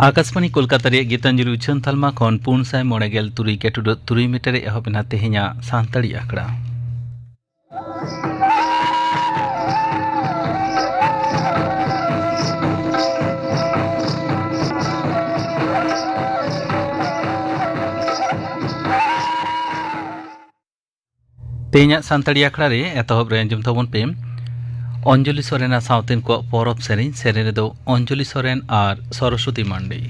आकाशवाणी कोलकाता रे गीतांजलि उछन तालमा खन 493 मीटर एहबना तेहेኛ सानताड़ी आखड़ा तेहेኛ सानताड़ी आखड़ा रे एतहब रे अंजम तबन पे अंजलि सोरेन सावतेन को परब सेरेन दो अंजलि सोरेन और सरस्वती मांडी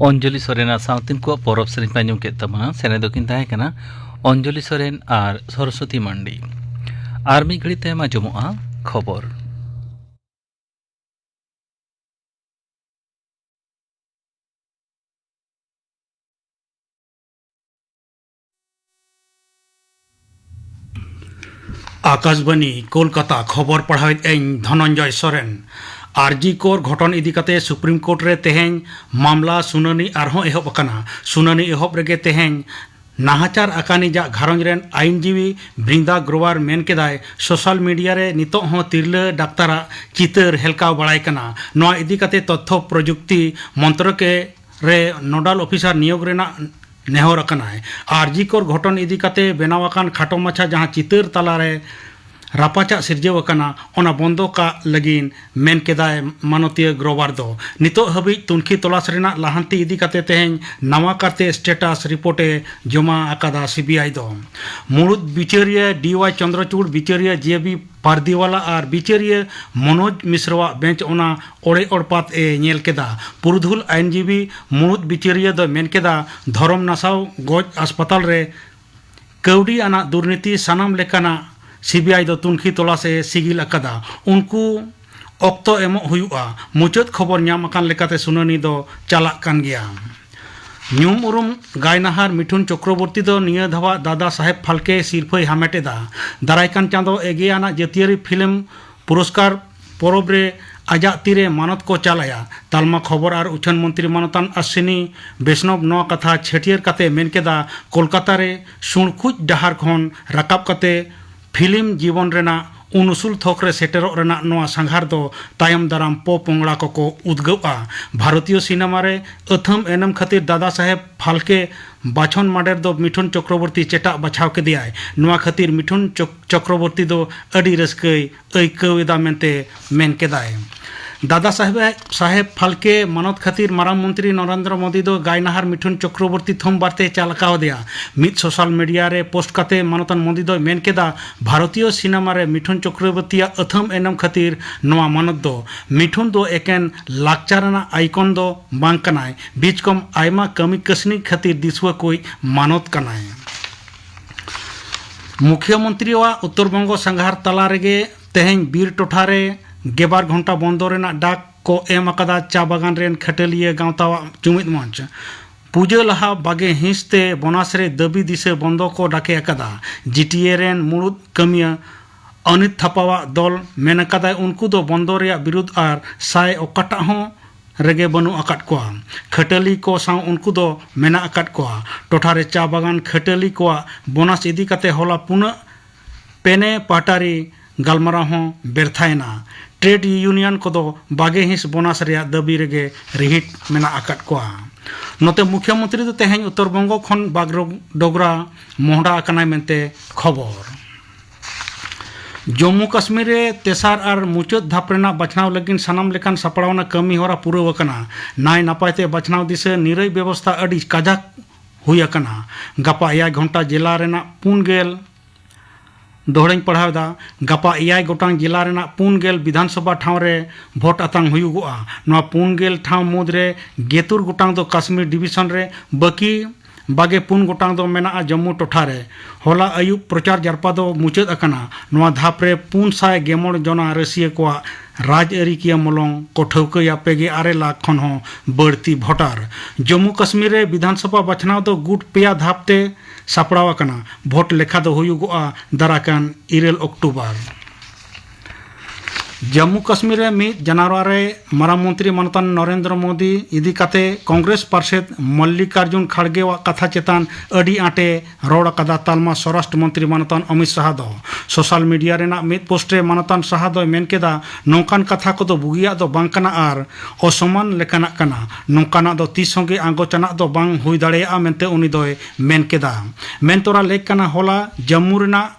अंजलि सोरेन सावतिन को परब सेरेन पे आंजम के तबना सेने दो किन ताहे कना अंजलि सोरेन और सरस्वती मांडी और मी घड़ी ते आंजमोआ खबर आकाशवाणी कोलकाता खबर पढ़ावित धनंजय सोरेन आरजी कोर घटन इदिकाते सुप्रीम कोर्ट रे तेहें मामला सुनानी आरहों एहब अकाना सुनानी एहब रेगे तेहें नाहाचार आकानी जा घारंज रेन आईनजीवी बृंदा ग्रोवर मेन केदाय सोशल मीडिया रे नितो हों तिरला डाक्तारा चितर हेलकाव बड़ाय कना नोआ इदिकाते तथ्य प्रजुक्ति मंत्र के रे नोडल ऑफिसर नियोग रेना नेहर आरजी कोर घटन इदिकाते बेनावाकान खाटो माछा जहां चितर तलारे रापाचा सिरजेव अकना ओना बंदो का लगिन मेन केदाय मानतीय ग्रोवर दो नितो हबी तुनखी तलाश रेना लाहांती इदी काते तेहें नवा करते स्टेटस रिपोर्टे जमा अकादा सीबीआई दो मुरुद बिचारिया डीवाई चंद्रचूड़ बिचारिया जेबी पारदीवाला और बिचारिया मनोज मिश्रवा बेंच ओना ओड़े ओड़पात ए नेल केदा पुरुधुल आईनजीबी मुरुद बिचारिया दो मेन केदा धरम नासाव गोज अस्पताल रे कौड़ी आना दुर्नीति सानाम लेकाना सीबीआई दो तुनखी तलाशे सिगिल अकादा उनको ऑक्तो एमो हुयुआ मुचाद खबर ᱧᱟᱢ akan lekate सुनानी दो चालाक कान गया ᱧᱩᱢ उरुम गायनाहार मिठुन चक्रवर्ती दो निया धावा दादा साहेब फाल्के सिरफाई हामेटेदा दारायकान चांदो एगियाना जतियारी फिल्म पुरस्कार परब रे आजा तीरे मानत को चालाया तालमा खबर और उछन मंत्री मानतान अश्विनी वैष्णव नौ कथा छेटियर काते मेनकेदा कोलकाता रे सुणखुज डहार खन राकाब काते फिल्म जीवन रेना उनुसुल थोकरे सेटेरो रेना नोआ संघार दो तायम दाराम पोपोंगड़ा को उद्गवा भारतीय सिनेमा रे अथम एनम खातिर दादा साहेब फाल्के बाछन माडेर दो मिठुन चक्रवर्ती चेटा बछाव के दियाय नोआ खातिर मिठुन चक्रवर्ती दो अडी रस्कई ऐकवेदा मेनते मेन केदाय दादा साहेब फाल्के मानत खातिर माराम मंत्री नरेंद्र मोदी दो गायनाहार मिठुन चक्रवर्ती थम बारते चालकाव दिया मित सोशल मीडिया रे पोस्ट काते मानतन मोदी दो मेन केदा भारतीय सिनेमा रे मिठुन चक्रवर्ती अथम एनम खातिर नोआ मानत दो मिठुन दो एकेन लाकचारना आइकन दो बांग कनाय बीच कम आयमा कमी कसनी खातिर दिसवा कोई मानत कनाय मुख्यमंत्री वा उत्तरबंग संघार तला रेगे तेहें बीर टोठारे गेबार घंटा बंदो रेना डाक को एम अकादा चा बागान रेन खटलिया गांवता जुमित मंच पूजा लहा बागे हिंसते बनासरे दबी दिसे बंदो को डाके अकादा जीटीए रेन मुरुद कमिया अनित थापावा दल मेन अकादा उनको दो बंदो रे विरुद्ध और साय ओकाटा हो रेगे बनु अकाट को खटली को साव उनको दो मेना अकाट को टोठारे चा बागान खटली को बोनस इदी काते होला पुनः पेने पाटारी गालमारा हो बेरथायना ट्रेड यूनियन को दो बागे हिंस बोनस रे दबी रेगे रिहिट मेना अकाट को नोते मुख्यमंत्री दो तेहें उत्तरबंग खन बागडोगरा मोहडा अकनाय मेनते खबर जम्मू कश्मीर रे तेसार और मुचाद धाप रेना बचनाव लगिन सानाम लेकान सापड़ावना कमी होरा पुरव अकना नाय नापायते बचनाव दिसे निरई व्यवस्था अडी काजाक हुई अकना गपा 1 घंटा जिला रेना 4 दोहड़ाई पढ़ावदा गपा 1 गोटांग जिला रेना 4 विधानसभा ठाव रे भोट आतांग हुयुगुआ नोआ 4 ठाव मुद्रे गेतुर गोटांग दो कश्मीर डिविजन रे बाकी बागे 4 गोटांग दो मेना जम्मू टोठा रे होला अयुब प्रचार जरपा दो मुचाद अकना नोआ धाप रे 400 जना रसिया को राजआरी किया मलंग को ठौकया पेगे 8 लाख खन हो बढ़ती भोटार जम्मू कश्मीर रे विधानसभा बचनाव दो गुट पेया धापते सापड़ाव अकना भोट लेखा दो हुयुगुआ दाराकान 9 अक्टूबर जम्मू कश्मीर रे 1 जनवरी माराम मंत्री मानतान नरेंद्र मोदी इदी काते कांग्रेस पार्षद मल्लिकार्जुन खड़गे वा कथा चेतान अडी आटे रोड कदा तालमा स्वराष्ट्र मंत्री मानतान अमित शाह दो सोशल मीडिया रेना मित पोस्टे मानतान शाह दो मेन केदा नौकान कथा को दो बुगिया दो बांकना आर असमान लेकाना कना नौकाना दो ती संगे आंगोचना दो बांग हुई दाड़ेया मेनते उनी दो मेन केदा मेन तोरा लेक कना होला जम्मू रेना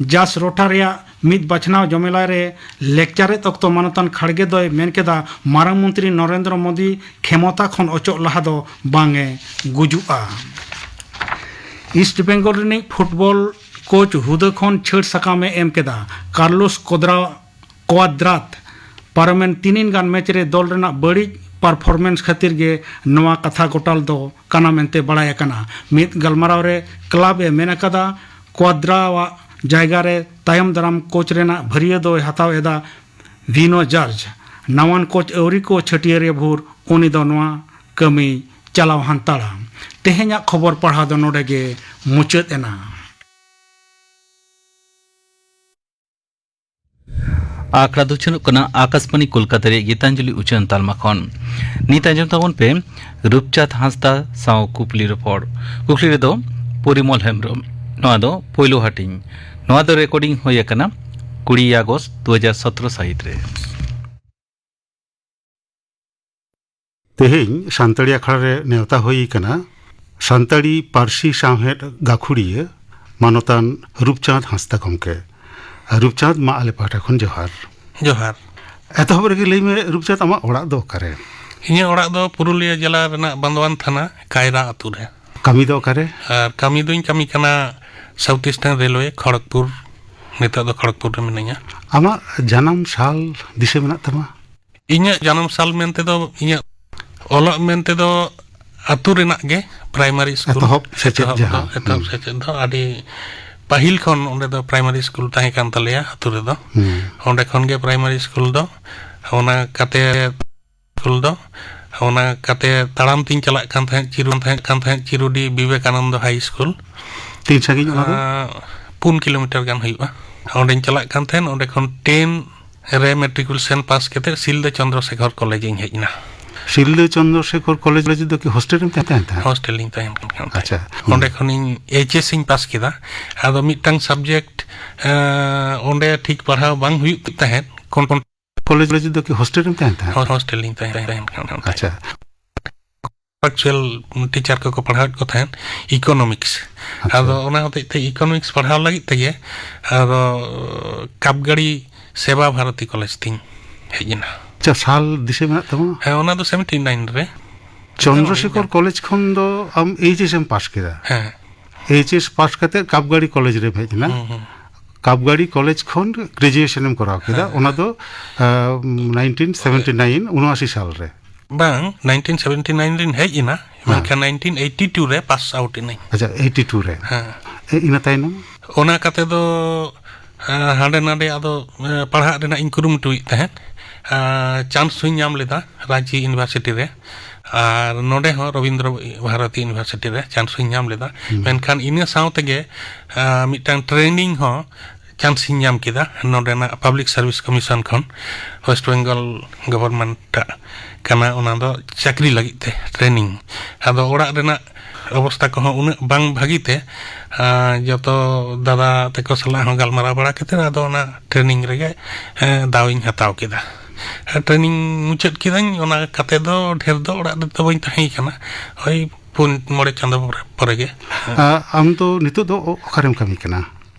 जास रोटा रेया मित बचनाव जमेला रे लेक्चर तक्तो मानतान खड़गे दो मेन केदा माराम मंत्री नरेंद्र मोदी क्षमता खन अचोक लहा दो बांगे गुजुआ ईस्ट बेंगल रे फुटबॉल कोच हुदा खन छेड़ सकामे एम केदा कार्लोस क्वाद्रात पारमेन 3 गान मैच रे दल रेना बड़ी परफॉर्मेंस खातिर गे नवा कथा गोटाल दो काना मेनते बड़ाय कना मित गलमाराव रे क्लब ए मेन कदा क्वाद्रावा जायगा रे तायम दाराम कोच रेना भरिया दो हताव एदा विनो जॉर्ज नवान कोच अवरी को छटियर भूर उनी दो नवा कमी चलाव हांताड़ा तेहेኛ खबर पढ़ा दो नोडे गे मुचाद एना आंकड़ा दुचन कना आकाशवाणी कोलकाता रे गीतांजलि उच्चन तालमा खन नीत आंजम ताबन पे रूपचाँद हांसदा साव कुपली रपड़ कुकली रे दो परिमल हेम्ब्रम नवा दो पोइलो हाटिंग नवा दो रेकर्डिंग होय कना 20 अगस्त 2017 साहित रे तेहेñ सानताड़ी आखड़ा रे नेवता होई कना सानताड़ी पारसी सावहेद गाखुड़िया मानतान रूपचाँद हांसदा गमके ᱨᱩᱯᱪᱟᱸᱫᱽ ᱢᱟ ᱟᱞᱮ ᱯᱟᱦᱴᱟ ᱠᱷᱚᱱ ᱡᱚᱦᱟᱨ ᱡᱚᱦᱟᱨ ᱮᱛᱚᱦᱚᱵ ᱨᱮᱜᱮ ᱞᱟᱹᱭ ᱢᱮ ᱨᱩᱯᱪᱟᱸᱫᱽ ᱟᱢᱟᱜ ᱚᱲᱟᱜ ᱫᱚ ᱚᱠᱟᱨᱮ ᱤᱧᱟᱹᱜ ᱚᱲᱟᱜ ᱫᱚ ᱯᱩᱨᱩᱞᱤᱭᱟᱹ ᱡᱮᱞᱟ ᱨᱮᱱᱟᱜ ᱵᱟᱸᱫᱣᱟᱱ ᱛᱷᱟᱱᱟ ᱠᱟᱭᱨᱟ ᱟᱹᱛᱩ ᱨᱮ ᱠᱟᱹᱢᱤ ᱫᱚ ᱚᱠᱟᱨᱮ ᱟᱨ ᱠᱟᱹᱢᱤ ᱫᱩᱧ ᱠᱟᱹᱢᱤ ᱠᱟᱱᱟ ᱥᱟᱣᱩᱛᱷ ᱤᱥᱴᱟর্ন রেলওয়ে খড়গপুর ᱱᱤᱛᱚᱜ ᱫᱚ খড়গপুর ᱨᱮ ᱢᱤᱱᱟᱹᱧᱟ ᱟᱢᱟᱜ ᱡᱟᱱᱟᱢ ᱥᱟᱞ ᱫᱤᱥᱟᱹ ᱢᱮᱱᱟᱜ ᱛᱟᱢᱟ ᱤᱧᱟᱹᱜ ᱡᱟᱱᱟᱢ ᱥᱟᱞ ᱢᱮᱱᱛᱮᱫᱚ ᱤᱧᱟᱹᱜ ᱚᱞᱚᱜ ᱢᱮᱱᱛᱮᱫᱚ ᱟᱹᱛᱩ ᱨᱮᱱᱟᱜ ᱜᱮ ᱯᱨᱟᱭᱢᱟᱨᱤ ᱥᱠᱩᱞ ᱮᱛᱚᱦᱚᱵ ᱥᱮᱪᱮᱫ ᱡᱟᱦᱟᱸ ᱮᱛᱚᱦᱚᱵ ᱥᱮᱪᱮᱫ ᱫᱚ ᱟᱹᱰᱤ ᱯᱟᱹᱦᱤᱞ ᱠᱷᱚᱱ ᱚᱸᱰᱮ ᱫᱚ ᱯᱨᱟᱭᱢᱟᱨᱤ ᱥᱠᱩᱞ ᱛᱟᱦᱮᱸ ᱠᱟᱱ ᱛᱟᱞᱮᱭᱟ ᱟᱹᱛᱩ ᱨᱮᱫᱚ ᱚᱸᱰᱮ ᱠᱷᱚᱱ ᱜᱮ ᱯᱨᱟᱭᱢᱟᱨᱤ ᱥᱠᱩᱞ ᱫᱚ ᱚᱱᱟ ᱠᱟᱛᱮ ᱛᱟᱲᱟᱢ ᱛᱤᱧ ᱪᱟᱞᱟᱜ ᱠᱟᱱ ᱛᱟᱦᱮᱸᱫ ᱪᱤᱨᱩᱰᱤ ᱵᱤᱵᱮᱠᱟᱱᱚᱱᱫᱚ ᱦᱟই ᱥᱠᱩᱞ ᱛᱤᱱ ᱥᱟᱺᱜᱤᱧ ᱚᱱᱟ ᱫᱚ 5 ᱠᱤᱞᱳᱢᱤᱴᱟর ᱜᱟᱱ ᱦᱩᱭᱩᱜᱼᱟ ᱚᱸᱰᱮᱧ ᱪᱟᱞᱟᱜ ᱠᱟᱱ ᱛᱟᱦᱮᱸᱫ ᱚᱸᱰᱮ ᱠᱷᱚᱱ 10 ᱨᱮ ᱢᱮᱴᱨᱤᱠᱩᱞᱮᱥᱚᱱ ᱯᱟᱥ ᱠᱟᱛᱮ ᱥᱤᱞᱫᱟᱹ ᱪᱚᱱᱫᱨᱚᱥᱮᱠᱷᱚᱨ ᱠᱚᱞᱮᱡᱽ ᱤᱧ ᱦᱮᱡ ᱮᱱᱟ ᱥᱤᱞᱫᱟᱹ ᱪᱚᱱᱫᱨᱚᱥᱮᱠᱷᱚᱨ ᱠᱚᱞᱮᱡᱽ ᱫᱚ ki hostel ᱨᱮᱢ ᱛᱟᱦᱮᱸ ᱦᱳᱥᱴᱮᱞ ᱤᱧ ᱛᱟᱦᱮᱱ ᱠᱟᱱ ᱟᱪᱪᱷᱟ ᱚᱸᱰᱮ ᱠᱷᱚᱱ ᱤᱧ এইচএস ᱤᱧ ᱯᱟᱥ ᱠᱮᱫᱟ ᱟᱫᱚ ᱢᱤᱫᱴᱟᱝ ᱥᱟᱵᱡᱮᱠᱴ ᱚᱸᱰে ᱴᱷᱤᱠ ᱯᱟᱲᱦᱟᱣ ᱵᱟᱝ ᱦᱩᱭᱩᱜ ᱛᱟᱦᱮᱸᱫ কলেজ ᱫᱚ ki hostel ᱨᱮᱢ ᱛᱟᱦᱮᱸ ᱦᱳᱥᱴᱮᱞ ᱤᱧ ᱛᱟᱦᱮᱱ ᱠᱟᱱ আচ্ছা ᱮᱠᱪᱩয়াᱞ টিচার ᱠᱚᱠᱚ ᱯᱟᱲᱦᱟᱣᱮᱫ ᱠᱚ ᱛᱟᱦᱮᱸᱫ ইকোনমিক্স ᱟᱫᱚ ᱚᱱᱟ ᱦᱚᱛᱮᱡ ᱛᱮ ইকোনমিক্স ᱯᱟᱲᱦᱟᱣ ᱞᱟᱹᱜᱤᱫ ᱛᱮᱜᱮ ᱟᱫᱚ ᱠᱟᱯᱜᱟᱲᱤ ᱥᱮᱵᱟ ᱵᱷᱟᱨᱚᱛী ᱠᱚᱞᱮᱡᱽ ᱛᱤᱧ ᱦᱮᱡ ᱮᱱᱟ আচ্ছা সাল দিশে মেনাᱜ ᱛᱟᱢᱟ ᱦᱮᱸ ᱚᱱᱟ ᱫᱚ 79 ᱨᱮ চন্দ্রশেখর কলেজ খন ᱫᱚ ᱟᱢ এইচএস এম পাস কেদা ᱦᱮᱸ এইচএস পাস ᱠᱟᱛᱮ কাপগাড়ি কলেজ ᱨᱮ ᱦᱮᱡ ᱮᱱᱟ কাপগাড়ি কলেজ খন গ্রাজুয়েশন এম করাও কেদা ওনা ᱫᱚ 1979 79 সাল রে ᱵᱟᱝ 1979 ᱨᱤᱧ ᱦᱮᱡ ᱮᱱᱟ ᱢᱮᱱᱠᱷᱟᱱ 1982 ᱨᱮ ᱯᱟᱥ ᱟᱣᱩᱴ ᱤᱱᱟᱹᱧ ᱟᱪᱪᱷᱟ 82 ᱨᱮ ᱦᱮᱸ ᱤᱱᱟᱹ ᱛᱟᱭᱱᱚᱢ ᱚᱱᱟ ᱠᱟᱛᱮ ᱫᱚ ᱦᱟᱸᱰᱮ ᱱᱟᱰᱮ ᱟᱫᱚ ᱯᱟᱲᱦᱟᱜ ᱨᱮᱱᱟᱜ ᱤᱧ ᱠᱩᱨᱩᱢᱩᱴᱩᱭᱮᱫ ᱛᱟᱦᱮᱸᱫ ᱪᱟᱱᱥ ᱦᱚᱧ ᱧᱟᱢ ᱞᱮᱫᱟ ᱨᱟᱸᱪᱤ ᱤᱭᱩᱱᱤᱵᱷᱟᱨᱥᱤᱴᱤ ᱨᱮ ᱟᱨ ᱱᱚᱰᱮ ᱦᱚᱸ ᱨᱚᱵᱤᱱᱫᱨᱚ ᱵᱷᱟᱨᱚᱛᱤ ᱤᱭᱩᱱᱤᱵᱷᱟᱨᱥᱤᱴᱤ ᱨᱮ ᱪᱟᱱᱥ ᱦᱚᱧ ᱧᱟᱢ ᱞᱮᱫᱟ ᱢᱮᱱᱠᱷᱟᱱ ᱤᱱᱟᱹ ᱥᱟᱶ ᱛᱮᱜᱮ ᱢᱤᱫᱴᱟᱝ ᱴᱨᱮᱱᱤᱝ ᱦᱚᱸ ᱪᱟᱱᱥ ᱤᱧ ᱧᱟᱢ ᱠᱮᱫᱟ ᱱᱚᱰᱮᱱᱟᱜ ᱯᱟᱵᱽᱞᱤᱠ ᱥᱟᱨভিᱥ ᱠᱚᱢᱤশন ᱠᱷᱚᱱ ওয়েস্ট বেঙ্গল গভর্নমেন্ট ᱠᱟᱱᱟ ᱚᱱᱟ ᱫᱚ ᱪᱟᱹᱠᱨᱤ ᱞᱟᱹᱜᱤᱫ ᱛᱮ ᱴᱨᱮᱱᱤᱝ ᱟᱫᱚ ᱚᱲᱟᱜ ᱨᱮᱱᱟᱜ ᱚᱵᱚᱥᱛᱟ ᱠᱚᱦᱚᱸ ᱩᱱᱟᱹᱜ ᱵᱟᱝ ᱵᱷᱟᱹᱜᱤ ᱛᱮ ᱡᱚᱛᱚ ᱫᱟᱫᱟ ᱛᱮᱠᱚ ᱥᱟᱞᱟᱜ ᱦᱚᱸ ᱜᱟᱞᱢᱟᱨᱟᱣ ᱵᱟᱲᱟ ᱠᱟᱛᱮᱫ ᱟᱫᱚ ᱚᱱᱟ ᱴᱨᱮᱱᱤᱝ ᱨᱮᱜᱮ ᱫᱟᱣ ᱤᱧ ᱦᱟᱛᱟᱣ ᱠᱮᱫᱟ ᱴᱨᱮᱱᱤᱝ ᱢᱩᱪᱟᱹᱫ ᱠᱮᱫᱟᱹᱧ ᱚᱱᱟ ᱠᱟᱛᱮ ᱫᱚ ᱰᱷᱮᱨ ᱫᱚ ᱚᱲᱟᱜ ᱨᱮᱫᱚ ᱵᱟᱹᱧ ᱛᱟᱦᱮᱸ ᱠᱟᱱᱟ ওই 4-5 ᱪᱟᱸᱫᱳ ᱯᱚᱨᱮ ᱜᱮ ᱟᱢ ᱫᱚ ᱱᱤᱛᱚᱜ ᱫᱚ ᱚᱠᱟᱨᱮᱢ ᱠᱟᱹᱢᱤ ᱠᱟᱱᱟ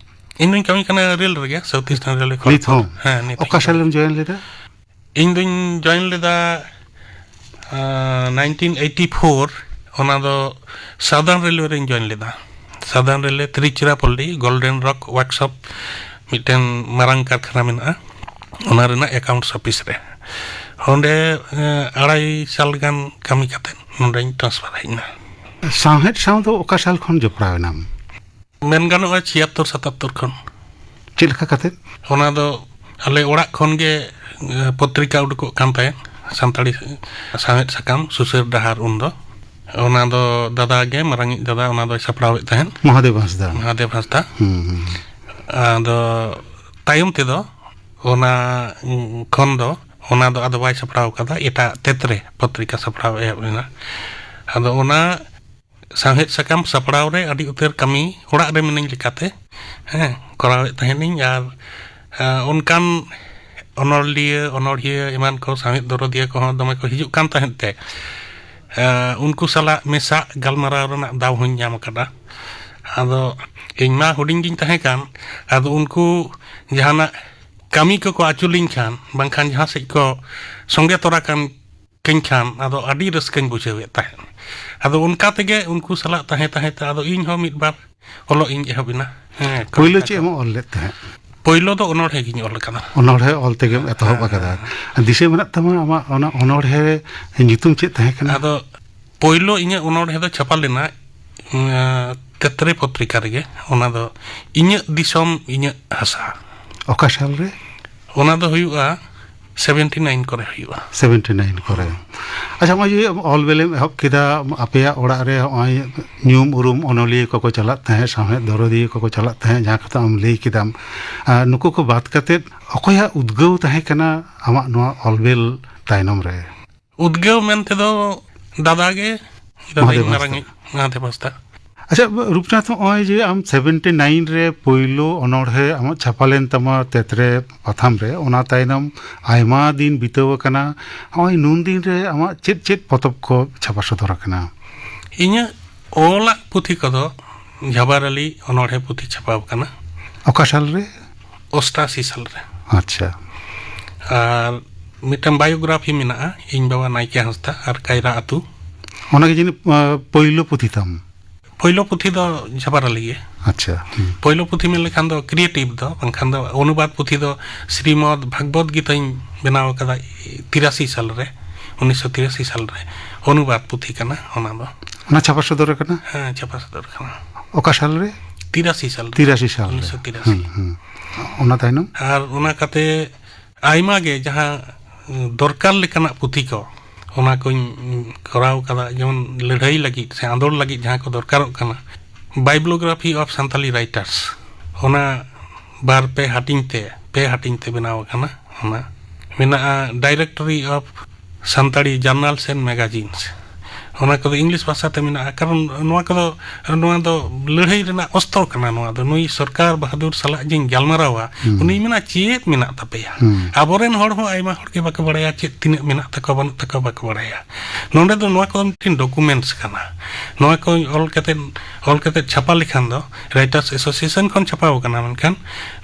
ᱤᱧ ᱫᱩᱧ ᱠᱟᱹᱢᱤ ᱠᱟᱱᱟ ᱨᱮᱹᱞ ᱨᱮᱜᱮ ᱥᱟᱣᱩᱛᱷ ᱤᱥᱴᱟর্ন রেলওয়ে ᱱᱤᱛ ᱦᱚᱸ ᱦᱮᱸ ᱱᱤᱛ ᱚᱠᱟ ᱥᱟᱞᱮᱢ ᱡᱚᱭᱮᱱ ᱞᱮᱫᱟ ᱤᱧ ᱫᱩᱧ ᱡᱚᱭᱮᱱ ᱞᱮᱫᱟ 1984 ᱚᱱᱟ ᱫᱚ সাউদার্ন রেলওয়ে ᱨᱮᱧ ᱡᱚᱭᱮᱱ ᱞᱮᱫᱟ সাউদার্ন রেলওয়ে ᱛᱨᱤᱪᱤᱨᱟᱯᱚᱞᱞᱤ ᱜᱳᱞᱰᱮᱱ ᱨᱚᱠ ওয়ার্কশᱚᱯ ᱢᱤᱫᱴᱮᱱ ᱢᱟᱨᱟᱝ ᱠᱟᱨᱠᱷᱟᱱᱟ ᱢᱮᱱᱟᱜᱼᱟ ᱚᱱᱟ ᱨᱮᱱᱟᱜ ᱮᱠᱟᱣᱩᱱᱴᱥ ᱚᱯᱷᱤᱥ ᱨᱮ ᱚᱸᱰᱮ 2.5 ᱥᱟᱞ ᱜᱟᱱ ᱠᱟᱹᱢᱤ ᱠᱟᱛᱮ ᱱᱚᱰᱮᱧ ᱴᱨᱟᱱᱥᱯᱷᱟᱨ ᱦᱮᱡ ᱮᱱᱟ ᱥᱟᱶᱦᱮᱫ ᱥᱟᱶ ᱫᱚ ᱚᱠᱟ ᱥᱟᱞ ᱠᱷᱚᱱ ᱡᱚᱯᱲᱟᱣ ᱮᱱᱟᱢ ᱢᱮᱱ ᱜᱟᱱᱚᱜᱼᱟ 76-77 ᱠᱷᱚᱱ ᱪᱮᱫ ᱞᱮᱠᱟ ᱠᱟᱛᱮ ᱚᱱᱟ ᱫᱚ ᱟᱞᱮ ᱚᱲᱟᱜ ᱠᱷᱚᱱ ᱜᱮ ᱯᱚᱛᱨᱤᱠᱟ ᱩᱰᱩᱠᱚᱜ ᱠᱟᱱ ᱛᱟᱦᱮᱸᱫ ᱥᱟᱱᱛᱟᱲᱤ ᱥᱟᱶᱦᱮᱫ ᱥᱟᱠᱟᱢ ᱥᱩᱥᱟᱹᱨ ᱰᱟᱦᱟᱨ ᱩᱱᱫᱚ ᱚᱱᱟ ᱫᱚ ᱫᱟᱫᱟ ᱜᱮ ᱢᱟᱨᱟᱝᱤᱡ ᱫᱟᱫᱟ ᱚᱱᱟ ᱫᱚᱭ ᱥᱟᱯᱲᱟᱣᱮᱫ ᱛᱟᱦᱮᱸᱫ মহাদেব হাঁসদা ᱢᱚᱦᱟᱫᱮᱵ ᱦᱟᱸᱥᱫᱟ ᱟᱫᱚ ᱛᱟᱭᱚᱢ ᱛᱮᱫᱚ ᱚᱱᱟ ᱠᱷᱚᱱ ᱫᱚ ᱚᱱᱟ ᱫᱚ ᱟᱫᱚ ᱵᱟᱭ ᱥᱟᱯᱲᱟᱣ ᱠᱟᱫᱟ ᱮᱴᱟᱜ ᱛᱮᱛᱨᱮ ᱯᱚᱛᱨᱤᱠᱟ ᱥᱟᱯᱲᱟᱣ ᱮᱦᱚᱵ ᱞᱮᱱᱟ ᱟᱫᱚ ᱚᱱᱟ ᱥᱟᱶᱦᱮᱫ ᱥᱟᱠᱟᱢ ᱥᱟᱯᱲᱟᱣ ᱨᱮ ᱟᱹᱰᱤ ᱩᱛᱟᱹᱨ ᱠᱟᱹᱢᱤ ᱚᱲᱟᱜ ᱨᱮ ᱢᱤᱱᱟᱹᱧ ᱞᱮᱠᱟᱛᱮ ᱠᱚᱨᱟᱣᱮᱫ ᱛᱟᱦᱮᱱᱤᱧ ᱟᱨ ᱚᱱᱠᱟᱱ ᱚᱱᱚᱲᱦᱤᱭᱟᱹ ᱮᱢᱟᱱ ko ᱥᱟᱶᱦᱮᱫ ᱫᱚᱨᱚᱫᱤᱭᱟᱹ ᱠᱚᱦᱚᱸ ᱫᱚᱢᱮ ᱠᱚ ᱦᱤᱡᱩᱜ ᱠᱟᱱ ᱛᱟᱦᱮᱸᱫ ᱛᱮ ᱩᱱᱠᱩ ᱥᱟᱞᱟᱜ ᱢᱮᱥᱟ ᱜᱟᱞᱢᱟᱨᱟᱣ ᱨᱮᱱᱟᱜ ᱫᱟᱣ ᱦᱚᱧ ᱧᱟᱢ ᱟᱠᱟᱫᱟ ᱟᱫᱚ ᱤᱧ ᱢᱟ ᱦᱩᱰᱤᱧ ᱜᱤᱧ ᱛᱟᱦᱮᱸ ᱠᱟᱱ ᱟᱫᱚ ᱩᱱᱠᱩ ᱡᱟᱦᱟᱱᱟᱜ ᱠᱟᱹᱢᱤ ᱠᱚᱠᱚ ᱟᱹᱪᱩᱞᱤᱧ ᱠᱷᱟᱱ ᱵᱟᱝᱠᱷᱟᱱ ᱡᱟᱦᱟᱸ ᱥᱮᱫ ᱠᱚ ᱥᱚᱸᱜᱮ ᱛᱚᱨᱟ ᱠᱟᱹᱧ ᱠᱷᱟᱱ ᱟᱫᱚ ᱟᱹᱰᱤ ᱨᱟᱹᱥᱠᱟᱹᱧ ᱵᱩᱡᱷᱟᱹᱣᱮᱫ ᱛᱟᱦᱮᱸᱫ ᱟᱫᱚ ᱚᱱᱠᱟ ᱛᱮᱜᱮ ᱩᱱᱠᱩ ᱥᱟᱞᱟᱜ ᱛᱟᱦᱮᱸ ᱛᱮ ᱟᱫᱚ ᱤᱧ ᱦᱚᱸ ᱢᱤᱫ ᱵᱟᱨ ᱚᱞᱚᱜ ᱤᱧ ᱮᱦᱚᱵ ᱮᱱᱟ ᱯᱳᱭᱞᱳ ᱪᱮᱫ ᱮᱢ ᱚᱞ ᱞᱮᱫ ᱛᱟᱦᱮᱸᱫ ᱯᱳᱭᱞᱳ ᱫᱚ ᱚᱱᱚᱬᱦᱮ ᱜᱤᱧ ᱚᱞ ᱟᱠᱟᱫᱟ ᱚᱱᱚᱬᱦᱮ ᱚᱞ ᱛᱮᱜᱮᱢ ᱮᱛᱚᱦᱚᱵ ᱟᱠᱟᱫᱟ ᱫᱤᱥᱟᱹ ᱢᱮᱱᱟᱜ ᱛᱟᱢᱟ ᱟᱢᱟᱜ ᱚᱱᱟ ᱚᱱᱚᱬᱦᱮ ᱧᱩᱛᱩᱢ ᱪᱮᱫ ᱛᱟᱦᱮᱸ ᱠᱟᱱᱟ ᱟᱫᱚ ᱯᱳᱭᱞᱳ ᱤᱧᱟᱹᱜ ᱚᱱᱚᱬᱦᱮ ᱫᱚ ᱪᱷᱟᱯᱟ ᱞᱮᱱᱟ ᱛᱮᱛᱨᱮ ᱯᱚᱛᱨᱤᱠᱟ ᱨᱮᱜᱮ ᱚᱱᱟ ᱫᱚ ᱤᱧᱟᱹᱜ ᱫᱤᱥᱚᱢ ᱤᱧᱟᱹᱜ ᱦᱟᱥᱟ ᱚᱠᱟ ᱥᱟᱞ ᱨᱮ ᱚᱱᱟ ᱫᱚ ᱦᱩᱭᱩᱜᱼᱟ 79 ᱠᱚᱨᱮ ᱦᱩᱭᱩᱜᱼᱟ 79 ᱠᱚᱨᱮ ᱟᱪᱪᱷᱟ ᱱᱚᱜᱼᱚᱭ ᱡᱮ ᱚᱞ ᱵᱮᱞᱮᱢ ᱮᱦᱚᱵ ᱠᱮᱫᱟ ᱟᱯᱮᱭᱟᱜ ᱚᱲᱟᱜ ᱨᱮ ᱱᱚᱜᱼᱚᱭ ᱧᱩᱢ ᱩᱨᱩᱢ ᱚᱱᱚᱞᱤᱭᱟᱹ ᱠᱚᱠᱚ ᱪᱟᱞᱟᱜ ᱛᱟᱦᱮᱸᱫ ᱥᱟᱶᱦᱮᱫ ᱫᱚᱨᱚᱫᱤᱭᱟᱹ ᱠᱚᱠᱚ ᱪᱟᱞᱟᱜ ᱛᱟᱦᱮᱸᱫ ᱡᱟᱦᱟᱸ ᱠᱟᱛᱷᱟ ᱟᱢ ᱞᱟᱹᱭ ᱠᱮᱫᱟᱢ ᱱᱩᱠᱩ ᱠᱚ ᱵᱟᱫ ᱠᱟᱛᱮᱫ ᱚᱠᱚᱭᱟᱜ ᱩᱫᱽᱜᱟᱹᱣ ᱛᱟᱦᱮᱸ ᱠᱟᱱᱟ ᱟᱢᱟᱜ ᱱᱚᱣᱟ ᱚᱞᱵᱮᱞ ᱛᱟᱭᱱᱚᱢ ᱨᱮ ᱩᱫᱽᱜᱟᱹᱣ ᱢᱮᱱᱛᱮᱫᱚ ᱫᱟᱫᱟ ᱜᱮ ᱫᱟᱫᱟᱧ ᱢᱟᱨᱟᱝᱤᱡ ᱢᱚᱦᱟᱫᱮᱵ ᱦᱟᱸᱥᱫᱟ ᱟᱪᱪᱷᱟ ᱨূᱯᱪᱟᱸᱫᱽ ᱱᱚᱜᱼᱚᱭ ᱡᱮ ᱟᱢ 79 ᱨᱮ ᱯᱳᱭᱞᱳ ᱚᱱᱚᱬᱦᱮ ᱟᱢᱟᱜ ᱪᱷᱟᱯᱟ ᱞᱮᱱ ᱛᱟᱢᱟ ᱛᱮᱛᱨᱮ ᱯᱟᱛᱷᱟᱢ ᱨᱮ ᱚᱱᱟ ᱛᱟᱭᱱᱚᱢ ᱟᱭᱢᱟ ᱫᱤᱱ ᱵᱤᱛᱟᱹᱣ ᱟᱠᱟᱱᱟ ᱱᱚᱜᱼᱚᱭ ᱱᱩᱱ ᱫᱤᱱ ᱨᱮ ᱟᱢᱟᱜ ᱪᱮᱫ ᱯᱚᱛᱚᱵ ᱠᱚ ᱪᱷᱟᱯᱟ ᱥᱚᱫᱚᱨ ᱟᱠᱟᱱᱟ ᱤᱧᱟᱹᱜ ᱚᱞᱟᱜ ᱯᱩᱛᱷᱤ ᱠᱚᱫᱚ ᱡᱷᱟᱵᱟᱨ ᱟᱞᱤ ᱚᱱᱚᱬᱦᱮ ᱯᱩᱛᱷᱤ ᱪᱷᱟᱯᱟᱣ ᱟᱠᱟᱱᱟ ᱚᱠᱟ ᱥᱟᱞ ᱨᱮ 88 साल रे আচ্ছা আর মিটাম বায়োগ্রাফি মেনা'a ᱤᱧ ᱵᱟᱵᱟ ᱱᱟᱭᱠᱮ ᱦᱟᱸᱥᱫᱟ ᱟᱨ ᱠᱟᱭᱨᱟ ᱟᱛᱩ ওনাকে যিনি পৈল পুঁথিতাম ᱯᱳᱭᱞᱳ ᱯᱩᱛᱷᱤ ᱫᱚ ᱡᱷᱟᱵᱟᱨᱟᱞᱤ ᱜᱮ আচ্ছা ᱯᱳᱭᱞᱳ ᱯᱩᱛᱷᱤ ᱢᱮᱱ ᱞᱮᱠᱷᱟᱱ ᱫᱚ ᱠᱨᱤᱭᱮᱴᱤᱵᱷ ᱫᱚ ᱵᱟᱝᱠᱷᱟᱱ ᱫᱚ ᱚᱱᱩᱵᱟᱫ ᱯᱩᱛᱷᱤ ᱫᱚ ᱥᱨᱤᱢᱚᱫ ᱵᱷᱟᱜᱵᱚᱛ ᱜᱤᱛᱟᱹᱧ ᱵᱮᱱᱟᱣ ᱟᱠᱟᱫᱟ 83 সাল রে 1983 সাল রে অনুবাদ পুঁথি কানা ᱚᱱᱟ ᱫᱚ ওনা ছাপা সদর কানা হ্যাঁ ছাপা সদর কানা ওকা সাল রে 83 সাল 83 সাল 1983 ওনা তাইনম আর ᱚᱱᱟ ᱠᱟᱛᱮ ᱟᱭᱢᱟ ᱜᱮ ᱡᱟᱦᱟᱸ ᱫᱚᱨᱠᱟর ᱞᱮᱠᱟᱱᱟᱜ ᱯᱩᱛᱷᱤ ᱠᱚ ᱚᱱᱟ ᱠᱚᱧ ᱠᱚᱨᱟᱣ ᱠᱟᱫᱟ ᱡᱮᱢᱚᱱ ᱞᱟᱹᱲᱦᱟᱹᱭ ᱞᱟᱹᱜᱤᱫ ᱥᱮ ᱟᱸᱫᱳᱲ ᱞᱟᱹᱜᱤᱫ ᱡᱟᱦᱟᱸ ᱠᱚ ᱫᱚᱨᱠᱟᱨᱚᱜ ᱠᱟᱱᱟ बायोग्राफी ऑफ सान्ताली राइटर्स ओना बार पे हाटिंग ते बनाव कना ओना मेना directory of Santali journals and magazines ओना को इंग्लिश भाषा ते मेना कारण नोआ दो लड़ाई रेना अस्त्र कना नोआ दो नुई सरकार बहादुर सला जिन गालमारावा उनी मेना चेत मेना तपेया आबोरेन हर हो आइमा हर के बाको बड़ाया चेत तिने मेना तको बन तको बाको बड़ाया नोंडे दो नोआ को मिटिन डॉक्यूमेंट्स कना नोआ को ऑल कते छापा लिखान दो राइटर्स एसोसिएशन खन छापाव कना मनखान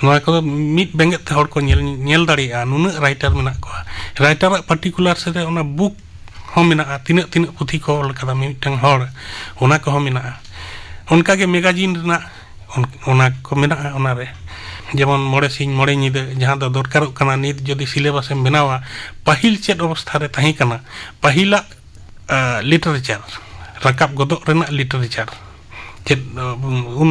नोआ को मिट बेंगे ते हर को नेल दाड़िया नुना राइटर मेना को राइटर पर्टिकुलर से ओना बुक हो मेना तिनक पुथी को ऑल कदा मिटन हर ओना को हो मेना उनका के मैगजीन रेना ओना को मेना ओना रे जेमन मोड़े सिंह मोड़े निदे जहां दो दरकारोग कना नित जदि सिलेबस एम बनावा पहिल चेद अवस्था रे ताही कना पहिला लिटरेचर राकाब गदो रेना लिटरेचर चेद उन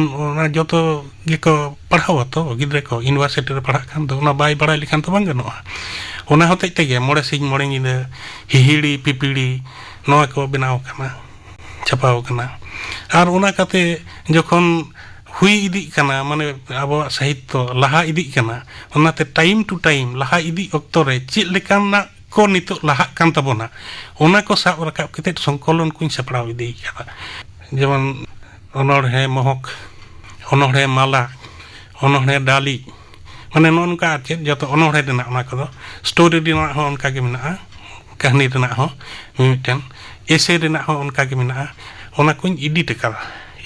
जतो गेको पढ़ावा तो गिद्रे को यूनिवर्सिटी रे पढ़ा खान दो ओना बाय बड़ाय लिखान तो बांग गनोआ ओना होते तेगे मोड़े सिंह मोड़े निदे हिहिड़ी पिपिड़ी नोआ को बनाव कना छापाव कना और ओना कते जखन हुई इदी कना माने आबो साहित्य लहा इदी कना ओनाते टाइम टू टाइम लहा इदी ऑक्तो रे चेद लेकाना को नितो लहा कान तबोना ओना को साब राकाब कते संकलन कुन सपड़ाव इदी कदा जेमन अनोढ़े महक अनोढ़े माला अनोढ़े डाली माने नोनका चेद जतो अनोढ़े देना ओना को स्टोरी देना हो उनका के मेना कहानी देना हो मिटन एसे देना हो उनका के मेना ओना कुन एडिट करा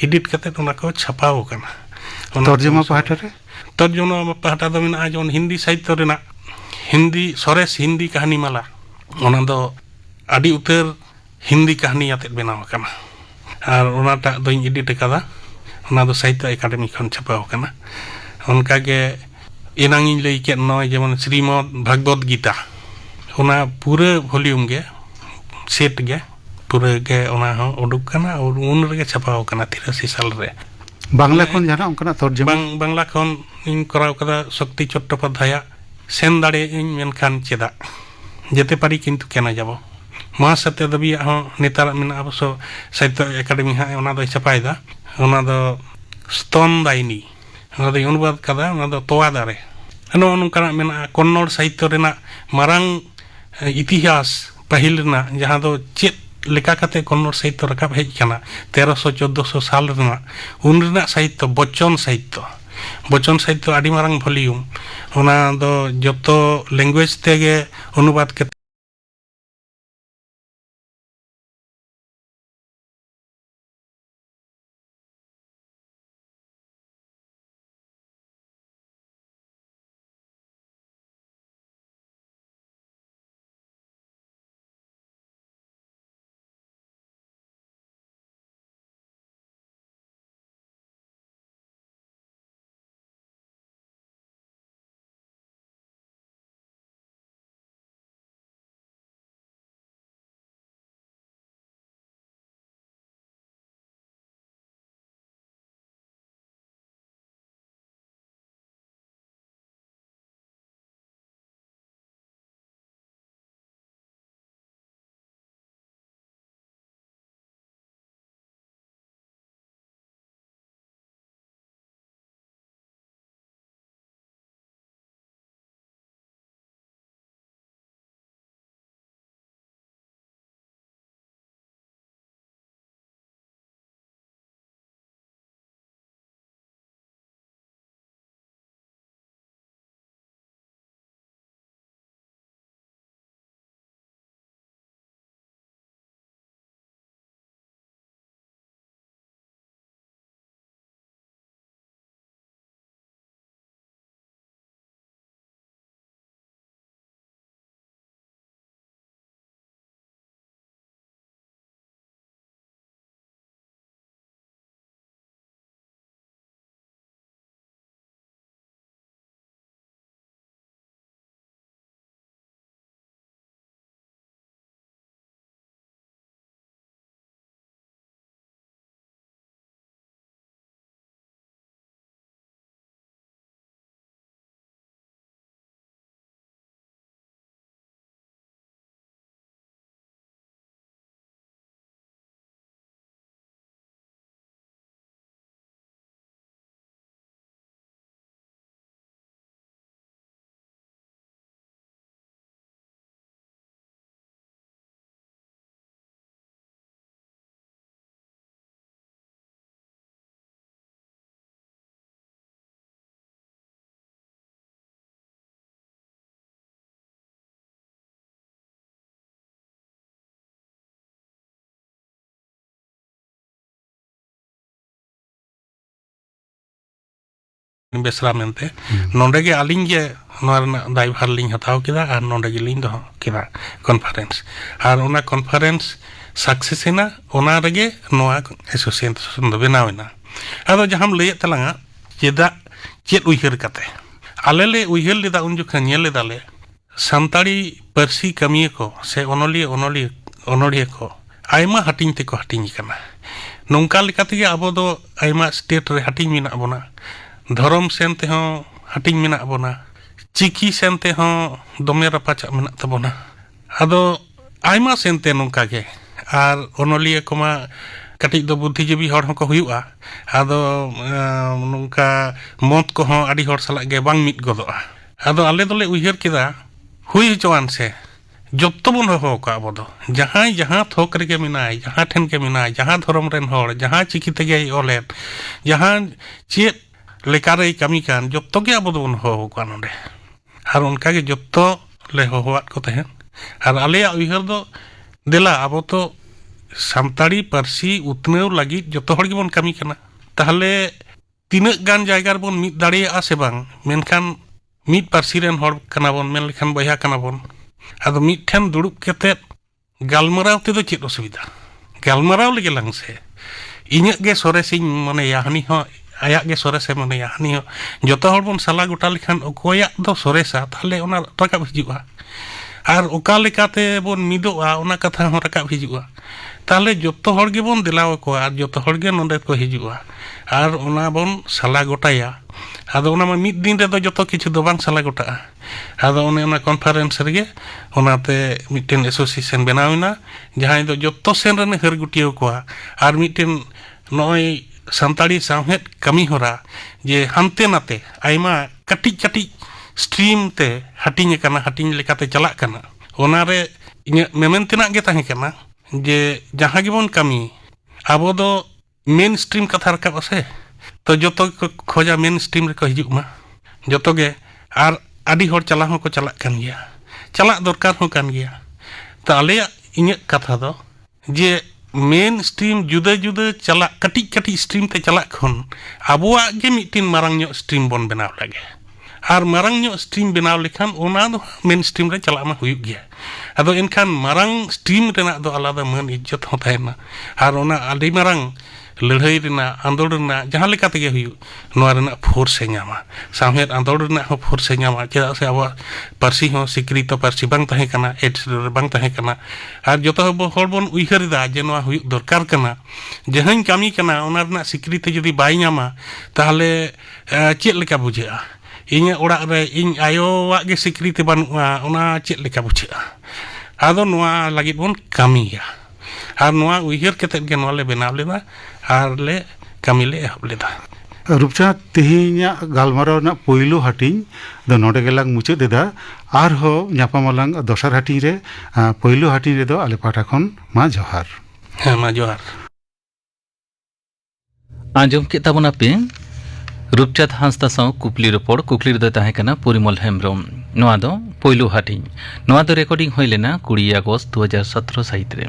एडिट कते ओना को छापाव कना तर्जुमा पाहटा रे तर्जुमा पाहटा दो मेना जोन हिंदी साहित्य रेना हिंदी सरेस हिंदी कहानी माला ओना दो आदि उतर हिंदी कहानी आते बनाव कना और ओनाटा दोኝ एडिट कदा ओना दो साहित्य एकेडमी खन छापाव कना उनका के एनांगिन लई के नय जेमन श्रीमद भागवत गीता ओना पूरे वॉल्यूम गे सेट गे पूरे के ओना हो उडुक कना और उन रे छापाव कना 83 साल रे बांग्ला खन जाना उनका तर्जुमा बांग्ला खन इन कराव कदा शक्ति चट्टोपाध्याय सेन दाड़े इन मेनखान चेदा जेते पारी किंतु केना जाबो महासत्य दबी हो नेतार मेना अवश्य साहित्य एकेडमी हा ओना दो छापायदा ओना दो स्तन दायनी ओना दो अनुवाद कदा ओना दो तोवा दारे नो नोंका मेना कन्नड़ साहित्य रेना मारांग इतिहास पहिल रेना जहां दो चेत लेका कते कन्नड़ साहित्य रकाब हेज कना 1300-1400 साल रेना उन रेना साहित्य बच्चन साहित्य आदि मारांग वॉल्यूम ओना दो जतो लैंग्वेज तेगे अनुवाद के बेसरा मेनते नोंडे गे आलिंग गे नोरना दायभार लिंग हताव किदा आर नोंडे गे लिंग दो किदा कॉन्फ्रेंस आर ओना कॉन्फ्रेंस सक्सेस हेना ओना रेगे नोआ एसोसिएशन दो बनावेना आदो जहां लैय तलांगा चेदा चेद उइहर काते आले ले उइहर लेदा उन जुखा नेल लेदाले सान्ताड़ी पारसी कमिये को से ओनोलिया को आयमा हटिंग ते को हटिंग कना नोंका लेकाते गे आबो दो आयमा स्टेट रे हटिंग मिना बोना धर्म सेनते हों हटिंग मिना बोना चिकी सेनते हों दोमे रपाचा मिना तबोना आदो आयमा सेनते नोंका गे आर ओनोलिया कोमा कटिक दो बुद्धिजीवी हर हों को हुयुआ आदो नोंका मत को हों आडी हर साला गे बांग मिट गोदोआ आदो आले दोले उइहर किदा हुई चवान से जत्तो बन हो का अब दो जहाँ थोक रे मिनाय जहाँ ठेन के मिनाय जहाँ धर्म रेन हर जहाँ चिकी तेगे ओलेन जहाँ चेद लेकारे कमी कान जत्तो गे अब दो बन हो का नोंडे आर उनका गे जत्तो ले होवात को तहेन आर आलेया उइहर दो देला अब तो सान्ताड़ी पारसी उतनेव लगी जत्तो हर गेबन कमी कना ताहले तिनाक गान जायगा बोन मिद दाड़ेया से बांग मेनखान मिद पारसी रेन हर कना बोन मेन लेखान बया कना बोन आदो मिठेन दुड़ुब केते गालमाराव तेदो चेद असुविधा गालमाराव लेगे लांग से इᱧᱟᱹᱜ गे सरेसिñ मनेया हानि हो आयाग गे सरेसे मनेया हानि हो जतो हर बोन साला गोटा लेखान अकोयाग दो सरेसा ताहले ओना राकाब हिजुआ आर ओका लेकाते बोन मिदोआ ओना कथा हो राकाब हिजुआ ताहले जतो हर गे बोन दिलाव को आर जतो हर गे नोंडे को हिजुआ आर ओना बोन साला गोटाया आदो ओना मा मिद दिन रेदो जतो किछु दो बांग साला गोटाआ आदो ओने ओना कॉन्फ्रेंस रेगे ओनाते मिटेन एसोसिएशन बनावना जहां दो जतो सेन रने हर गुटियो को आर मिटेन नय सान्ताड़ी सावहेद कमी होरा जे हानते नाते आयमा कटिक कटिक स्ट्रीम ते हटिंग कना हटिंग लेकाते चला कना ओनारे इᱧ मेमेन तिना गे ताहे कना जे जहां गे बोन कमी आबो दो मेन स्ट्रीम कथा रकाब आसे तो जतो खोजा मेन स्ट्रीम रे को हिजुक मा जतो गे आर आदि हर चला हो को चला कान गया चला दरकार हो कान गया तो आलेया इᱧ कथा दो जे मेन स्ट्रीम जुदा जुदा चला कटिक कटिक स्ट्रीम ते चला खन आबोआ गे मिटिन मारांग ᱧᱚᱜ स्ट्रीम बन बनाव लागे आर मारांग ᱧᱚᱜ स्ट्रीम बनाव लेखान ओना दो मेन स्ट्रीम रे चला मा हुयुग गया आदो एनखान मारांग स्ट्रीम रेना दो आलादा मन इज्जत हो थायना आर ओना आदि मारांग लड़ाई रेना आंदोलन रेना जहां लेका तेगे हुयु नोआ रेना फोर्स से ᱧᱟᱢᱟ सामहेद आंदोलन रेना हो फोर्स से ᱧᱟᱢᱟ चेदा से आबो पारसी हो स्वीकृत पारसी बांग ताहे कना एड्स बांग ताहे कना आर जतो हर बोन उइहरदा जे नोआ हुयु दरकार कना जहां कामी कना ओना रेना स्वीकृत जदि बाय ᱧᱟᱢᱟ ताहले चेद लेका बुझेआ इᱧ ओड़ा रे इᱧ आयोवा गे स्वीकृत बानुआ ओना चेद लेका बुझेआ आदो नोआ लागिद बोन कामिया आर नोआ उइहर केते गे नोआ ले बनाव लेदा आर ले कमी ले एहब लेदा रूपचाँद तेहिᱧᱟᱜ गालमाराव ना पोइलो हटिंग दो नोडे गेलांग मुचाद देदा आर हो ᱧᱟᱯᱟᱢᱟᱞᱟᱝ दोसर हटिंग रे पोइलो हटिंग रे दो आले पाटा खन मा जोहार ᱦᱮᱸ ᱢᱟ ᱡᱚᱦᱟᱨ आंजम के ताबोना पे रूपचाँद हांसदा साव कुपली रपड़ कुकली दो ताहे कना परिमल हेम्ब्रम नोआ दो पोइलो हटिंग नोआ दो रेकर्डिंग होय लेना 20 अगस्त 2017 साहित रे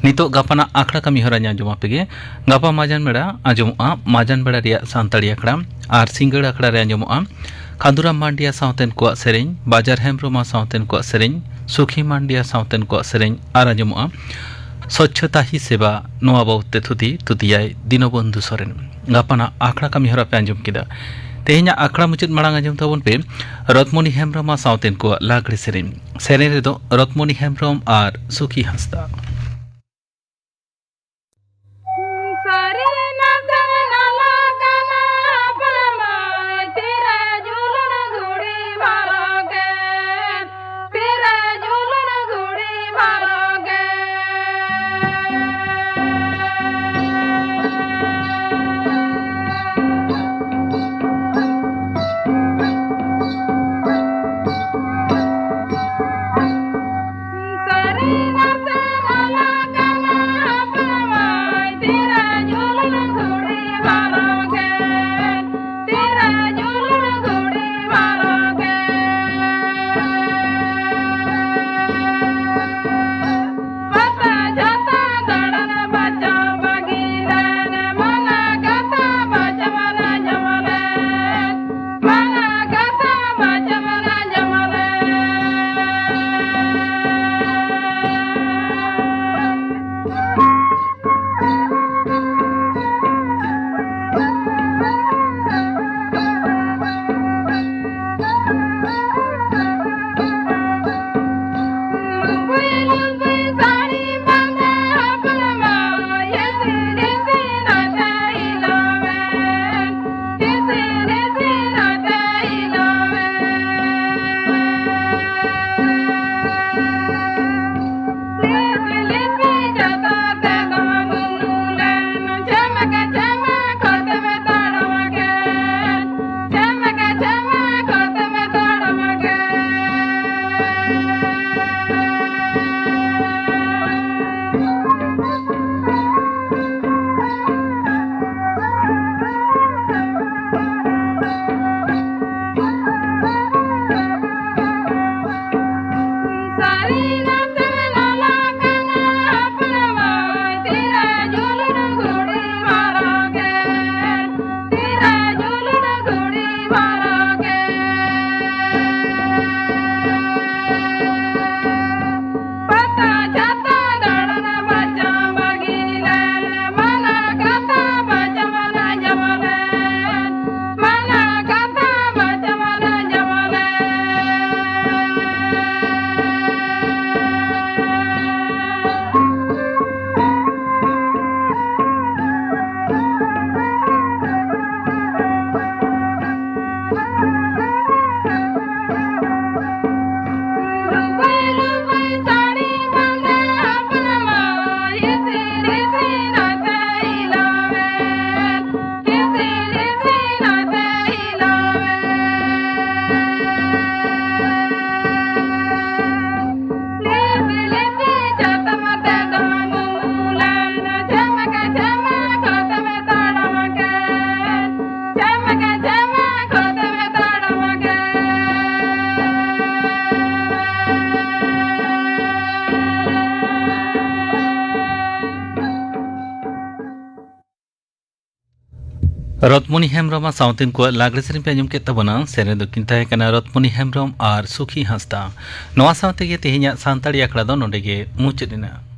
नितो गापाना आखड़ा कमी हरा आंजमा पेगे गापा माजान बेड़ा आंजमोआ माजान बेड़ा रिया सान्ताड़ी आखड़ा आर सिंगड़ आखड़ा रे आंजमोआ खादुराम मांडिया सावतेन को सेरेñ बाजार हेम्ब्रम सावतेन को सेरेñ सुखी मांडिया सावतेन को सेरेñ आर आंजमोआ स्वच्छता ही सेवा नोआ बाउते थुती तुतियाय दीनबंधु सोरेन गापाना आखड़ा कमी हरा पे आंजम किदा तेहेña आखड़ा मुचाद मांग आंजम ताबोन पे रत्मनी हेम्ब्रम सावतेन को लागड़े सेरेñ सेरेñ रे दो रत्मनी हेम्ब्रम आर सुखी हांसदा Sarina रत्मणि हेम्ब्रम साउथिन को लागरे सेरें पे आंजम केत ताबोना सेरें दो किन ताहे कना रत्मणि हेम्ब्रम और सुखी हांसदा नोआ साउते गे तेहेᱧᱟᱜ सान्ताड़ी आखड़ा दो नोंडे गे मुचाद एना।